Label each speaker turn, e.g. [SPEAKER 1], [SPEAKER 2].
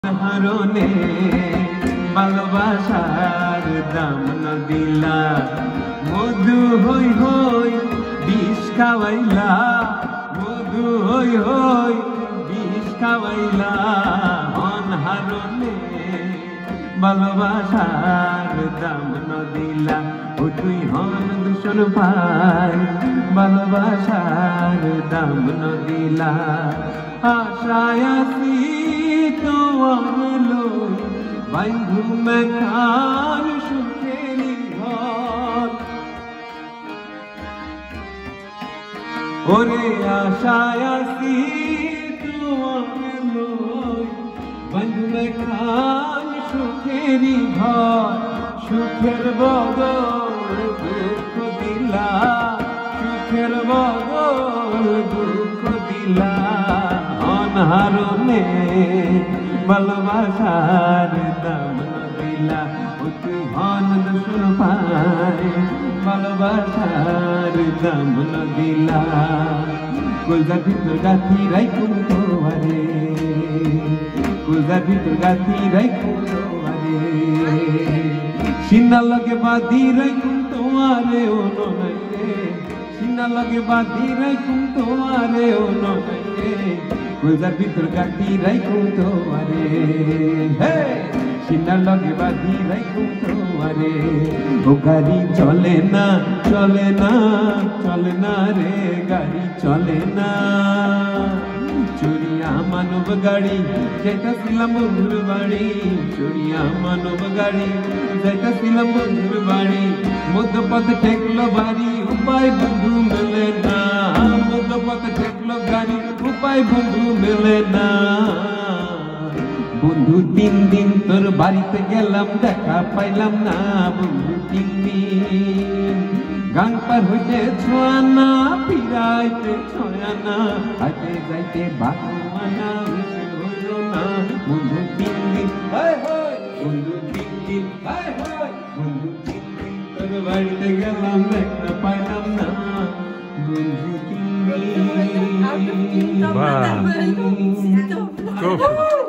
[SPEAKER 1] হারনে ভালোবাসার দাম না দিলা, মধু হই হই বিষ খাওয়াইলা, মধু হই হই বিষ খাওয়াইলা। অনহারনে ভালোবাসার দাম না দিলা, ও তুই হন দূষণ ভাই ভালোবাসার দাম না দিলা। আশায় আছি তোমার লই বন্ধু মেঘার সুখেরি ঘর, ওরে আশায় আছি তোমার লই বন্ধু মেঘার সুখেরি ঘর। সুখের বদল দুঃখ দিলা, সুখের বদল দুঃখ দিলা। অনহারনে ভালোবাসার দাম না দিলা, ও তুই হন দূষণ পাই ভালোবাসার দাম না দিলা। কলজার ভিতর গাথি রাইখুন তোমারে, কলজার ভিতর গাথি রাইখুন তোমারে, সিনার লগে বাঁধি রাইখুন তোমারে ও নয় রে, সিনার লগে বাঁধি রাইখুন তোমারে ও নয় রে। কলজার ভিতর গাথি রাইখুন তোমারে, হে সিনার লগে বাঁধি রাইখুন তোমারে। ও গাড়ি চলে না চলে না চলে না রে, গাড়ি চলে না। চুরিয়া মানব গাড়ি যেতেছিলাম বন্ধুর বাড়ি, চুরিয়া মানব গাড়ি যেতেছিলাম বন্ধুর বাড়ি। মধ্যপথে ঠেকলো বাড়ি উপায় বন্ধু মেলে না, মধ্যপথে ঠেকলো গাড়ি উপায় বন্ধু মেলে না। বন্ধু 3 দিন তোর বাড়িতে গেলাম দেখা পাইলাম না, বন্ধু 3 দিন। গান পার হইতে ছোয়ানা ফিরাইতে ছয়ানা, আইতে যাইতে বাকুমানা হইল না। বন্ধু 3 দিন হায় হায়, বন্ধু 3 দিন হায় হায়, বন্ধু 3 দিন তোর বাড়িতে গেলাম দেখা পাইলাম না, বন্ধু 3 দিন।
[SPEAKER 2] Wow. Go.